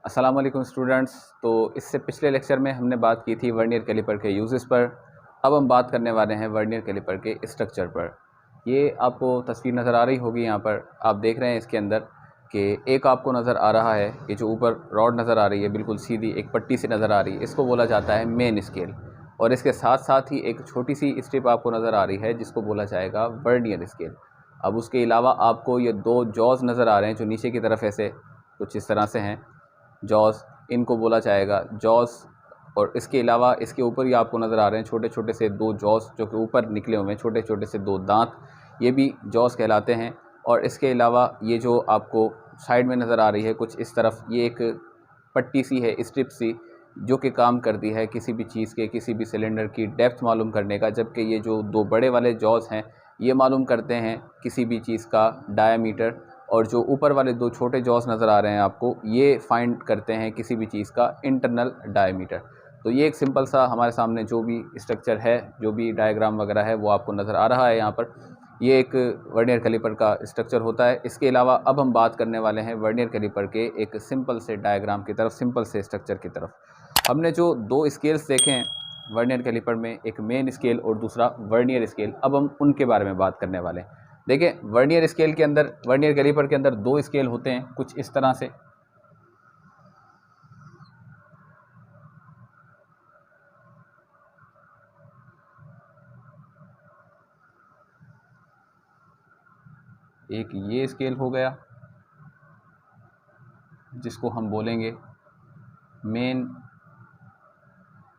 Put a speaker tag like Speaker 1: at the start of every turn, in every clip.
Speaker 1: अस्सलाम वालेकुम स्टूडेंट्स। तो इससे पिछले लेक्चर में हमने बात की थी वर्नियर कैलिपर के यूजेस पर। अब हम बात करने वाले हैं वर्नियर कैलिपर के स्ट्रक्चर पर। ये आपको तस्वीर नज़र आ रही होगी, यहाँ पर आप देख रहे हैं इसके अंदर कि एक आपको नज़र आ रहा है कि जो ऊपर रॉड नज़र आ रही है बिल्कुल सीधी एक पट्टी से नज़र आ रही है, इसको बोला जाता है मेन स्केल। और इसके साथ साथ ही एक छोटी सी स्ट्रिप आपको नज़र आ रही है जिसको बोला जाएगा वर्नियर स्केल। अब उसके अलावा आपको ये दो जॉज नज़र आ रहे हैं जो नीचे की तरफ ऐसे कुछ इस तरह से हैं, जॉस, इनको बोला जाएगा जॉस। और इसके अलावा इसके ऊपर ही आपको नज़र आ रहे हैं छोटे छोटे से दो जॉस जो कि ऊपर निकले हुए हैं, छोटे छोटे से दो दांत, ये भी जॉस कहलाते हैं। और इसके अलावा ये जो आपको साइड में नज़र आ रही है कुछ इस तरफ, ये एक पट्टी सी है, स्ट्रिप सी, जो कि काम करती है किसी भी चीज़ के, किसी भी सिलेंडर की डेप्थ मालूम करने का। जबकि ये जो दो बड़े वाले जॉस हैं ये मालूम करते हैं किसी भी चीज़ का डायामीटर, और जो ऊपर वाले दो छोटे जॉस नज़र आ रहे हैं आपको, ये फाइंड करते हैं किसी भी चीज़ का इंटरनल डायमीटर। तो ये एक सिंपल सा हमारे सामने जो भी स्ट्रक्चर है, जो भी डायग्राम वगैरह है वो आपको नज़र आ रहा है यहाँ पर। ये एक वर्नियर कैलिपर का स्ट्रक्चर होता है। इसके अलावा अब हम बात करने वाले हैं वर्नियर कैलिपर के एक सिंपल से डायग्राम की तरफ, सिंपल से स्ट्रक्चर की तरफ। हमने जो दो स्केल्स देखे हैं वर्नियर कैलिपर में, एक मेन स्केल और दूसरा वर्नियर स्केल, अब हम उनके बारे में बात करने वाले हैं। देखिए, वर्नियर स्केल के अंदर, वर्नियर कैलिपर के अंदर दो स्केल होते हैं कुछ इस तरह से। एक ये स्केल हो गया जिसको हम बोलेंगे मेन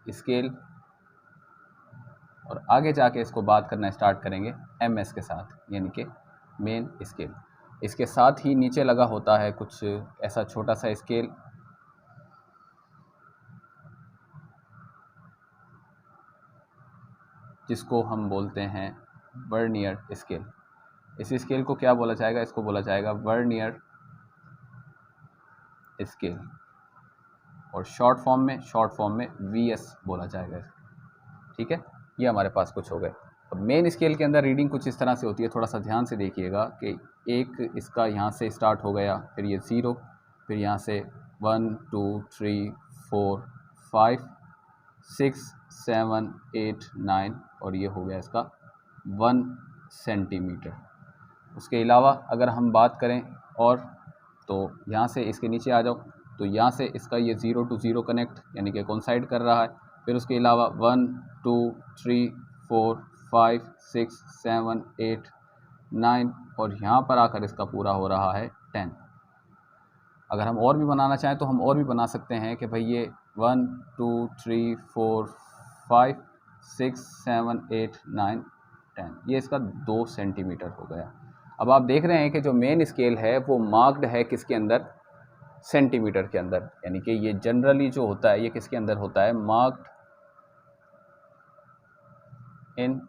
Speaker 1: स्केल, और आगे जाके इसको बात करना स्टार्ट करेंगे एमएस के साथ, यानी कि मेन स्केल। इसके साथ ही नीचे लगा होता है कुछ ऐसा छोटा सा स्केल, जिसको हम बोलते हैं वर्नियर स्केल। इस स्केल को क्या बोला जाएगा? इसको बोला जाएगा वर्नियर स्केल, और शॉर्ट फॉर्म में वीएस बोला जाएगा। ठीक है, ये हमारे पास कुछ हो गए। अब मेन स्केल के अंदर रीडिंग कुछ इस तरह से होती है, थोड़ा सा ध्यान से देखिएगा कि एक इसका यहाँ से स्टार्ट हो गया, फिर ये 0, फिर यहाँ से 1 2 3 4 5 6 7 8 9, और ये हो गया इसका 1 सेंटीमीटर। उसके अलावा अगर हम बात करें और, तो यहाँ से इसके नीचे आ जाओ, तो यहाँ से इसका ये 0 to 0 कनेक्ट, यानी कि कोइंसाइड कर रहा है। फिर उसके अलावा 1 2 3 4 5 6 7 8 9, और यहाँ पर आकर इसका पूरा हो रहा है 10। अगर हम और भी बनाना चाहें तो हम और भी बना सकते हैं कि भाई ये 1 2 3 4 5 6 7 8 9 10, ये इसका 2 सेंटीमीटर हो गया। अब आप देख रहे हैं कि जो मेन स्केल है वो मार्क्ड है किसके अंदर? सेंटीमीटर के अंदर, यानी कि ये जनरली जो होता है ये किसके अंदर होता है? Marked in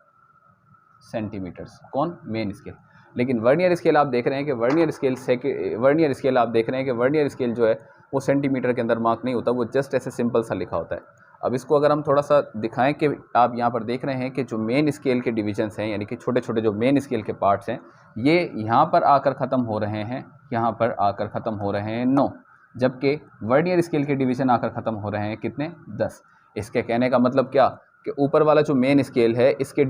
Speaker 1: centimetres. कौन? Main scale. लेकिन वर्नियर स्केल आप देख रहे हैं कि वर्नियर स्केल आप देख रहे हैं कि वर्नियर स्केल जो है वो सेंटीमीटर के अंदर मार्क नहीं होता, वो जस्ट ऐसे सिंपल सा लिखा होता है। अब इसको अगर हम थोड़ा सा दिखाएं कि आप यहाँ पर देख रहे हैं कि जो मेन स्केल के डिविजन्स हैं, यानी कि छोटे छोटे जो मेन स्केल के पार्ट्स हैं, ये यहाँ पर आकर ख़त्म हो रहे हैं, यहाँ पर आकर ख़त्म हो रहे हैं 9, जबकि वर्नियर स्केल के डिवीज़न आकर ख़त्म हो रहे हैं कितने? 10। इसके कहने का मतलब क्या कि ऊपर वाला जो मेन स्केल है इसके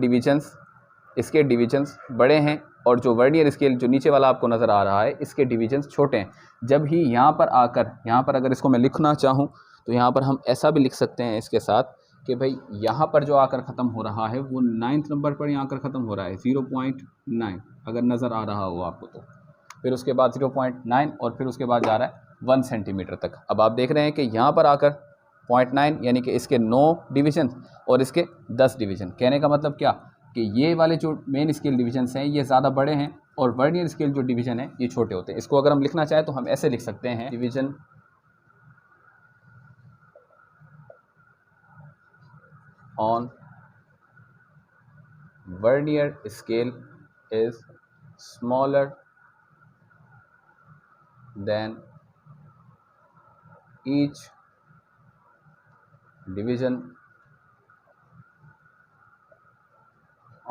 Speaker 1: डिवीजन्स बड़े हैं, और जो वर्नियर स्केल जो नीचे वाला आपको नज़र आ रहा है इसके डिवीजन्स छोटे हैं। जब ही यहाँ पर आकर, यहाँ पर अगर इसको मैं लिखना चाहूँ तो यहाँ पर हम ऐसा भी लिख सकते हैं इसके साथ कि भाई यहाँ पर जो आकर ख़त्म हो रहा है वो 9th नंबर पर यहाँ आकर ख़त्म हो रहा है 0.9, अगर नज़र आ रहा हो आपको तो। फिर उसके बाद 0.9, और फिर उसके बाद जा रहा है 1 सेंटीमीटर तक। अब आप देख रहे हैं कि यहाँ पर आकर 0.9, यानी कि इसके 9 डिवीजन और इसके 10 डिवीजन। कहने का मतलब क्या कि ये वाले जो मेन स्केल डिवीजन्स हैं ये ज़्यादा बड़े हैं, और वर्नियर स्केल जो डिवीजन है ये छोटे होते हैं। इसको अगर हम लिखना चाहें तो हम ऐसे लिख सकते हैं, division on vernier scale is smaller than each division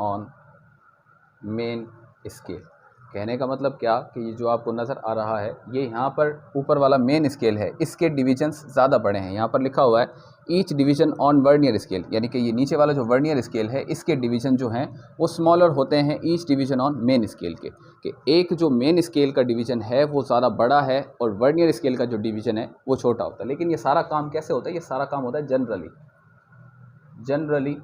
Speaker 1: on main scale. कहने का मतलब क्या कि ये जो आपको नज़र आ रहा है ये यहाँ पर ऊपर वाला मेन स्केल है, इसके डिविजन्स ज़्यादा बड़े हैं। यहाँ पर लिखा हुआ है each division on vernier scale, यानी कि ये नीचे वाला जो वर्नियर स्केल है इसके डिवीजन जो हैं वो स्मॉलर होते हैं each division on main scale के, कि एक जो मेन स्केल का डिवीजन है वो ज़्यादा बड़ा है और वर्नियर स्केल का जो डिवीजन है वो छोटा होता है। लेकिन ये सारा काम कैसे होता है? ये सारा काम होता है जनरली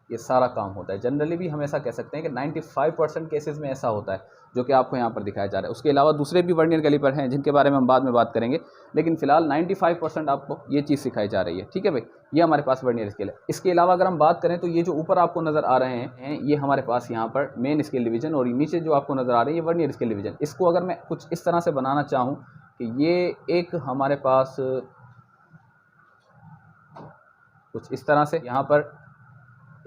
Speaker 1: ये सारा काम होता है। जनरली भी हम ऐसा कह सकते हैं कि 95% केसेस में ऐसा होता है, जो कि आपको यहाँ पर दिखाया जा रहा है। उसके अलावा दूसरे भी वर्नियर कैलिपर हैं जिनके बारे में हम बाद में बात करेंगे, लेकिन फिलहाल 95% आपको ये चीज़ सिखाई जा रही है। ठीक है भाई, ये हमारे पास वर्नियर स्केल है। इसके अलावा अगर हम बात करें तो ये जो ऊपर आपको नज़र आ रहे हैं ये हमारे पास यहाँ पर मेन स्केल डिवीजन, और नीचे जो आपको नज़र आ रही है ये वर्नियर स्केल डिवीजन। इसको अगर मैं कुछ इस तरह से बनाना चाहूँ कि ये एक हमारे पास कुछ इस तरह से यहाँ पर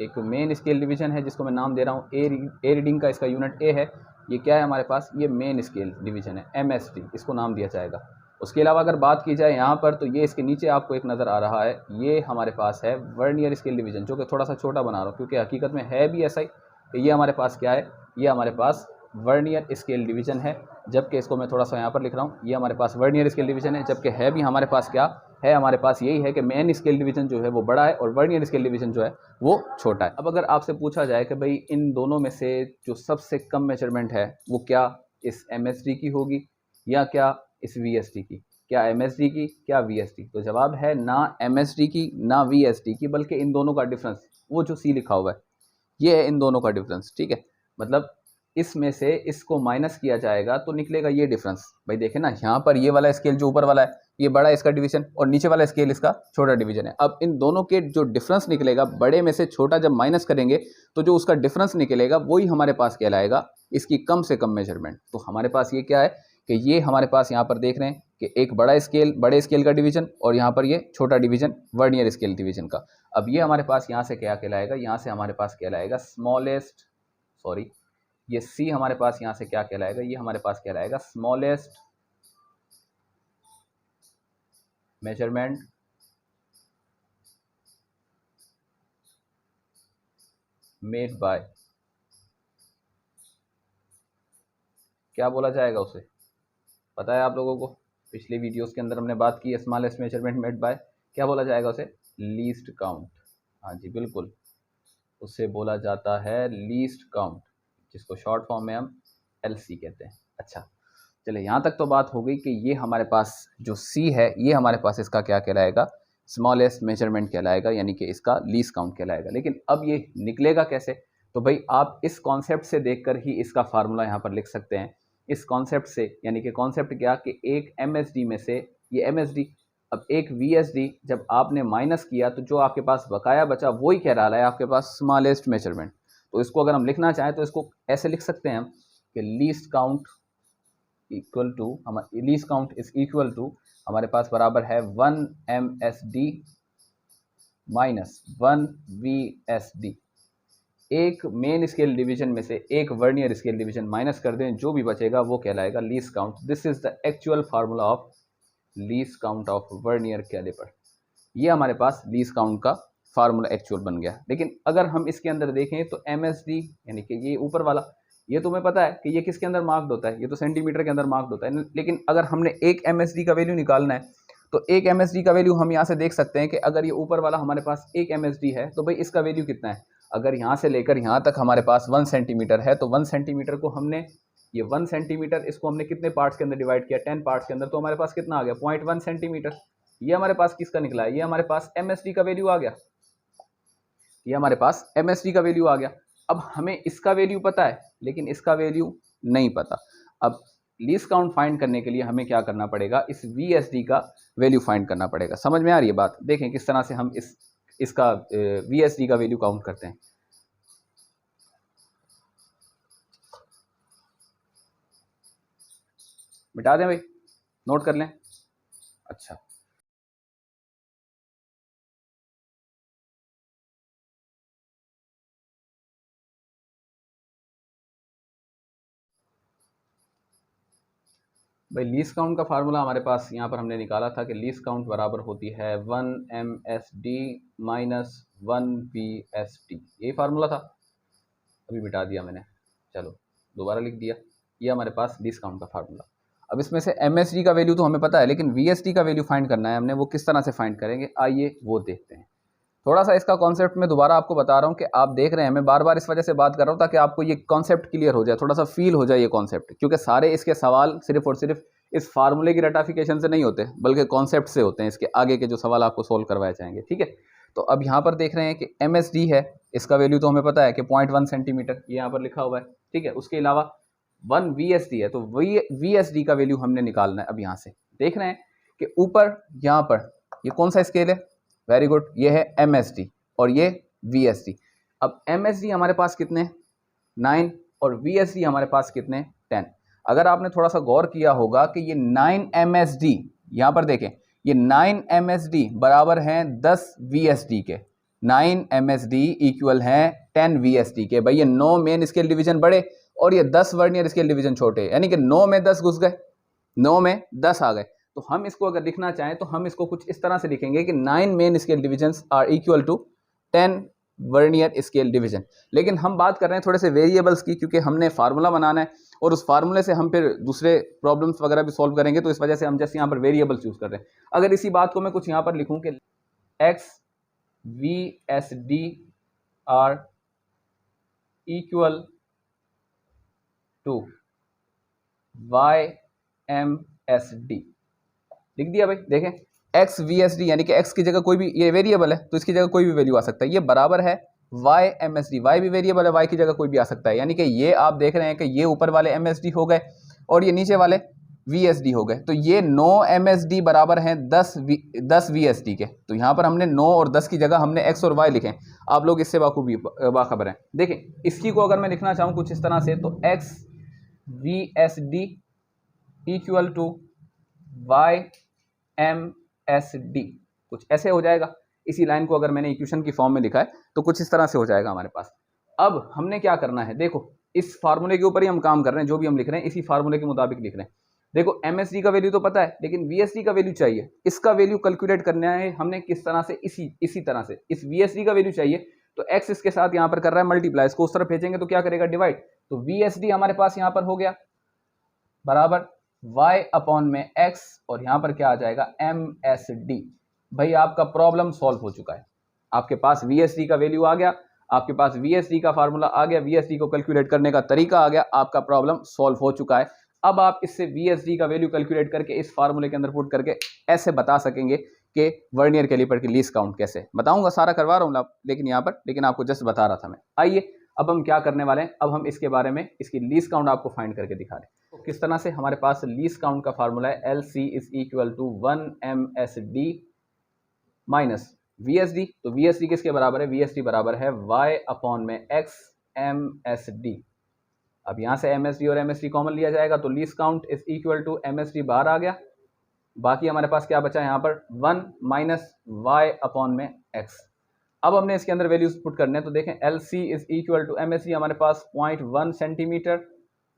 Speaker 1: एक मेन स्केल डिवीजन है जिसको मैं नाम दे रहा हूँ ए रीडिंग का इसका यूनिट ए है। ये क्या है हमारे पास? ये मेन स्केल डिवीजन है, MSD इसको नाम दिया जाएगा। उसके अलावा अगर बात की जाए यहाँ पर तो ये इसके नीचे आपको एक नज़र आ रहा है, ये हमारे पास है वर्नियर स्केल डिवीजन, जो कि थोड़ा सा छोटा बना रहा हूँ क्योंकि हकीकत में है भी ऐसा ही। तो ये हमारे पास क्या है? ये हमारे पास वर्नियर स्केल डिवीजन है, जबकि इसको मैं थोड़ा सा यहाँ पर लिख रहा हूँ, ये हमारे पास वर्नियर स्केल डिवीजन है, जबकि है भी हमारे पास क्या है? हमारे पास यही है कि मेन स्केल डिवीजन जो है वो बड़ा है और वर्नियर स्केल डिवीजन जो है वो छोटा है। अब अगर आपसे पूछा जाए कि भाई इन दोनों में से जो सबसे कम मेजरमेंट है वो क्या इस MSD की होगी या क्या इस VSD की, क्या MSD की क्या VSD, तो जवाब है ना MSD की ना VSD की, बल्कि इन दोनों का डिफरेंस, वो जो C लिखा हुआ है ये है इन दोनों का डिफरेंस। ठीक है, मतलब इसमें से इसको माइनस किया जाएगा तो निकलेगा ये डिफरेंस। भाई देखें ना, यहाँ पर ये वाला स्केल जो ऊपर वाला है ये बड़ा है इसका डिवीजन, और नीचे वाला स्केल इसका छोटा डिवीजन है। अब इन दोनों के जो डिफरेंस निकलेगा, बड़े में से छोटा जब माइनस करेंगे तो जो उसका डिफरेंस निकलेगा वही हमारे पास कहलाएगा इसकी कम से कम मेजरमेंट। तो हमारे पास ये क्या है कि ये हमारे पास यहाँ पर देख रहे हैं कि एक बड़ा स्केल, बड़े स्केल का डिवीजन, और यहाँ पर ये छोटा डिवीजन वर्नियर स्केल डिवीजन का। अब ये हमारे पास यहाँ से क्या कहलाएगा? यहाँ से हमारे पास कहलाएगा स्मॉलेस्ट, सॉरी ये C हमारे पास यहाँ से क्या कहलाएगा? ये हमारे पास कहलाएगा स्मॉलेस्ट मेजरमेंट मेड बाय, क्या बोला जाएगा उसे? पता है आप लोगों को? पिछले वीडियोस के अंदर हमने बात की स्मॉलेस्ट मेजरमेंट मेड बाय, क्या बोला जाएगा उसे? Least count. हाँ जी बिल्कुल, उसे बोला जाता है लीस्ट काउंट, जिसको शॉर्ट फॉर्म में हम LC कहते हैं। अच्छा, चलिए यहाँ तक तो बात हो गई कि ये हमारे पास जो C है ये हमारे पास इसका क्या कहलाएगा? स्मॉलेस्ट मेजरमेंट कहलाएगा, यानी कि इसका लीस्ट काउंट कहलाएगा। लेकिन अब ये निकलेगा कैसे? तो भाई आप इस कॉन्सेप्ट से देखकर ही इसका फार्मूला यहाँ पर लिख सकते हैं। इस कॉन्सेप्ट से, यानी कि कॉन्सेप्ट क्या कि एक MSD में से ये MSD, अब एक VSD जब आपने माइनस किया तो जो आपके पास बकाया बचा वही कह रहा है आपके पास स्मॉलेस्ट मेजरमेंट। तो इसको अगर हम लिखना चाहें तो इसको ऐसे लिख सकते हैं हम कि लीस्ट काउंट इक्वल टू, हमारे least count is equal to हमारे पास बराबर है 1 MSD माइनस 1 VSD। एक मेन स्केल डिवीजन में से एक वर्नियर स्केल डिवीजन माइनस कर दें, जो भी बचेगा वो कहलाएगा least count. This is the actual formula of least count of vernier caliper. ये हमारे पास लीस्ट काउंट का फार्मूला एक्चुअल बन गया। लेकिन अगर हम इसके अंदर देखें तो MSD, यानी कि ये ऊपर वाला, ये तुम्हें पता है कि ये किसके अंदर मार्क्ड होता है? ये तो सेंटीमीटर के अंदर मार्क्ड होता है। लेकिन अगर हमने एक MSD का वैल्यू निकालना है तो एक MSD का वैल्यू हम यहाँ से देख सकते हैं कि अगर ये ऊपर वाला हमारे पास एक MSD है तो भाई इसका वैल्यू कितना है? अगर यहाँ से लेकर यहाँ तक हमारे पास 1 सेंटीमीटर है तो 1 सेंटीमीटर को हमने, ये 1 सेंटीमीटर इसको हमने कितने पार्ट्स के अंदर डिवाइड किया? 10 पार्ट्स के अंदर, तो हमारे पास कितना आ गया? 0.1 सेंटीमीटर। ये हमारे पास किसका निकला है? ये हमारे पास MSD का वैल्यू आ गया। ये हमारे पास MSD का वैल्यू आ गया। अब हमें इसका वैल्यू पता है लेकिन इसका वैल्यू नहीं पता। अब लीस्ट काउंट फाइंड करने के लिए हमें क्या करना पड़ेगा? इस VSD का वैल्यू फाइंड करना पड़ेगा। समझ में आ रही है बात? देखें किस तरह से हम इसका VSD का वैल्यू काउंट करते हैं। मिटा दें भाई, नोट कर लें। अच्छा, भाई लीस्ट काउंट का फार्मूला हमारे पास यहाँ पर हमने निकाला था कि लीस्ट काउंट बराबर होती है 1 MSD माइनस 1 VSD। यही फार्मूला था, अभी मिटा दिया मैंने, चलो दोबारा लिख दिया। ये हमारे पास लीस्ट काउंट का फार्मूला। अब इसमें से MSD का वैल्यू तो हमें पता है, लेकिन VSD का वैल्यू फाइंड करना है हमने, वो किस तरह से फाइंड करेंगे आइए वो देखते हैं। थोड़ा सा इसका कॉन्सेप्ट मैं दोबारा आपको बता रहा हूँ कि आप देख रहे हैं, मैं बार बार इस वजह से बात कर रहा हूँ ताकि आपको ये कॉन्सेप्ट क्लियर हो जाए, थोड़ा सा फील हो जाए ये कॉन्सेप्ट, क्योंकि सारे इसके सवाल सिर्फ और सिर्फ इस फार्मूले की रेटाफिकेशन से नहीं होते बल्कि कॉन्सेप्ट से होते हैं, इसके आगे के जो सवाल आपको सोल्व करवाए जाएंगे। ठीक है, तो अब यहाँ पर देख रहे हैं कि MSD है, इसका वैल्यू तो हमें पता है कि 0.1 सेंटीमीटर, ये यहाँ पर लिखा हुआ है। ठीक है, उसके अलावा 1 VSD है, तो VSD का वैल्यू हमने निकालना है। अब यहाँ से देख रहे हैं कि ऊपर यहाँ पर ये कौन सा स्केल है, वेरी गुड, ये है MSD और ये VSD। अब MSD हमारे पास कितने 9 और VSD हमारे पास कितने 10। अगर आपने थोड़ा सा गौर किया होगा कि ये 9 MSD, यहाँ पर देखें ये 9 MSD बराबर हैं 10 VSD के, 9 MSD इक्वल हैं 10 VSD के। भाई ये 9 मेन स्केल डिवीजन बड़े और ये 10 वर्नियर स्केल डिवीजन छोटे, यानी कि 9 में 10 घुस गए, 9 में 10 आ गए। तो हम इसको अगर लिखना चाहें तो हम इसको कुछ इस तरह से लिखेंगे कि 9 main scale division are equal to 10 vernier scale division. लेकिन हम बात कर रहे हैं थोड़े से वेरिएबल्स की, क्योंकि हमने फार्मूला बनाना है और उस फार्मूले से हम फिर दूसरे प्रॉब्लम्स वगैरह भी सॉल्व करेंगे, तो इस वजह से हम जस्ट यहाँ पर वेरिएबल चूज कर रहे हैं। अगर इसी बात को मैं कुछ यहाँ पर लिखूं कि X VSD are equal to YMSD, लिख दिया भाई। देखें एक्स VSD यानी कि एक्स की जगह कोई भी, ये वेरिएबल है तो इसकी जगह कोई भी वैल्यू आ सकता है, ये बराबर है YMSD, Y भी वेरिएबल है, Y की जगह कोई भी आ सकता है। यानी कि ये आप देख रहे हैं कि ये ऊपर वाले MSD हो गए और ये नीचे वाले VSD हो गए, तो ये 9 MSD बराबर हैं 10 VSD के। तो यहाँ पर हमने 9 और 10 की जगह हमने X और Y लिखे, आप लोग इससे बाखबर हैं। देखें इसकी को अगर मैं लिखना चाहूँ कुछ इस तरह से, तो X VSD equal to YMSD, कुछ ऐसे हो जाएगा। इसी लाइन को अगर मैंने इक्वेशन की फॉर्म में लिखा है तो कुछ इस तरह से हो जाएगा हमारे पास। अब हमने क्या करना है, देखो इस फार्मूले के ऊपर ही हम काम कर रहे हैं, जो भी हम लिख रहे हैं इसी फार्मूले के मुताबिक लिख रहे हैं। देखो MSD का वैल्यू तो पता है, लेकिन VSD का वैल्यू चाहिए। इसका वैल्यू कैलकुलेट करना है हमने किस तरह से, इसी तरह से इस VSD का वैल्यू चाहिए। तो X इसके साथ यहाँ पर कर रहा है मल्टीप्लाई, इसको उस तरफ भेजेंगे तो क्या करेगा डिवाइड, तो VSD हमारे पास यहाँ पर हो गया बराबर Y अपॉन में X और यहाँ पर क्या आ जाएगा MSD। भाई आपका प्रॉब्लम सॉल्व हो चुका है, आपके पास VSD का वैल्यू आ गया, आपके पास VSD का फार्मूला आ गया, VSD को कैलकुलेट करने का तरीका आ गया, आपका प्रॉब्लम सॉल्व हो चुका है। अब आप इससे VSD का वैल्यू कैलकुलेट करके इस फार्मूले के अंदर पुट करके ऐसे बता सकेंगे कि वर्नियर कैलिपर की लीस्ट काउंट कैसे, बताऊंगा सारा करवा रहा हूँ लेकिन यहाँ पर, लेकिन आपको जस्ट बता रहा था मैं। आइए अब हम क्या करने वाले हैं, अब हम इसके बारे में, इसकी लीस्ट काउंट आपको फाइंड करके दिखा रहे हैं। तो किस तरह से हमारे पास लीस्ट काउंट का फार्मूला है LC is equal to 1 MSD minus VSD। तो VSD किसके बराबर है, VSD बराबर है Y अपॉन में X MSD। अब यहाँ से MSD और MSD कॉमन लिया जाएगा तो least count is equal to MSD बाहर आ गया, बाकी हमारे पास क्या बचा यहाँ पर 1 माइनस Y अपॉन में X। अब हमने इसके अंदर वैल्यूज पुट करने हैं, तो देखें LC is equal to MSD हमारे पास 0.1 सेंटीमीटर,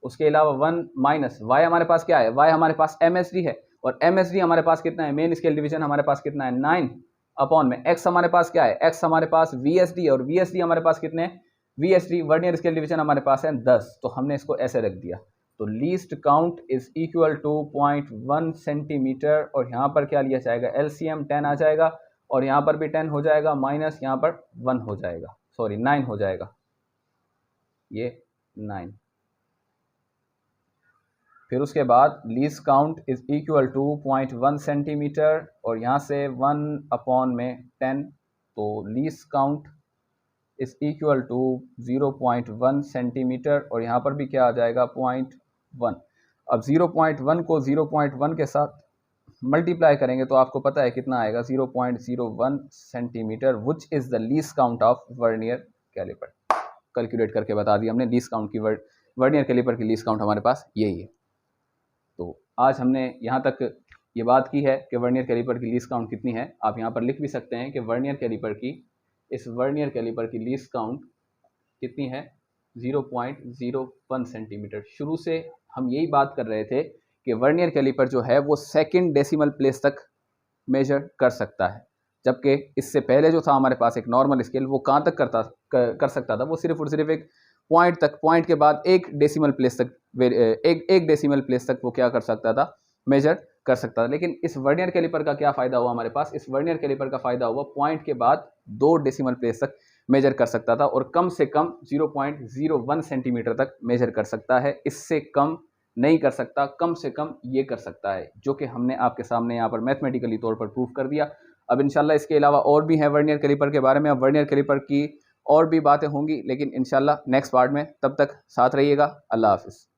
Speaker 1: उसके अलावा 1 माइनस Y हमारे पास क्या है, Y हमारे पास MSD है और MSD हमारे पास कितना है, मेन स्केल डिवीजन हमारे पास कितना है 9 अपॉन में X हमारे पास क्या है, X हमारे पास VSD और VSD हमारे पास कितने हैं, VSD वर्नियर स्केल डिवीजन हमारे पास है 10। तो हमने इसको ऐसे रख दिया, तो least count is equal to 0.1 centimetre और यहाँ पर क्या लिया जाएगा LCM 10 आ जाएगा और यहाँ पर भी 10 हो जाएगा, माइनस यहाँ पर 1 हो जाएगा, सॉरी 9 हो जाएगा, ये 9। फिर उसके बाद least count is equal to 0.1 centimetre और यहाँ से 1 अपॉन में 10, तो least count is equal to 0.1 centimetre और यहाँ पर भी क्या आ जाएगा 0.1। अब 0.1 को 0.1 के साथ मल्टीप्लाई करेंगे तो आपको पता है कितना आएगा 0.01 centimetre, which is the least count of vernier caliper. Calculate करके बता दिया हमने लीस्ट काउंट की, वर्नियर कैलिपर की लीस्ट काउंट हमारे पास यही है। तो आज हमने यहाँ तक ये बात की है कि वर्नियर कैलिपर की लीस्ट काउंट कितनी है। आप यहाँ पर लिख भी सकते हैं कि वर्नियर कैलिपर की, इस वर्नियर कैलिपर की लीस्ट काउंट कितनी है 0.01 सेंटीमीटर। शुरू से हम यही बात कर रहे थे कि वर्नियर कैलिपर जो है वो सेकंड डेसिमल प्लेस तक मेजर कर सकता है, जबकि इससे पहले जो था हमारे पास एक नॉर्मल स्केल, वो कहाँ तक कर सकता था, वो सिर्फ और सिर्फ एक पॉइंट तक, पॉइंट के बाद 1 डेसिमल प्लेस तक, एक डेसिमल प्लेस तक वो क्या कर सकता था, मेजर कर सकता था। लेकिन इस वर्नियर कैलिपर का क्या फ़ायदा हुआ हमारे पास, इस वर्नियर कैलिपर का फ़ायदा हुआ पॉइंट के बाद 2 डेसिमल प्लेस तक मेजर कर सकता था और कम से कम 0.01 सेंटीमीटर तक मेजर कर सकता है। इससे कम नहीं कर सकता, कम से कम ये कर सकता है, जो कि हमने आपके सामने यहाँ पर मैथमेटिकली तौर पर प्रूफ कर दिया। अब इंशाल्लाह इसके अलावा और भी हैं वर्नियर कैलिपर के बारे में, अब वर्नियर कैलिपर की और भी बातें होंगी, लेकिन इंशाल्लाह नेक्स्ट पार्ट में। तब तक साथ रहिएगा। अल्लाह हाफ़िज़।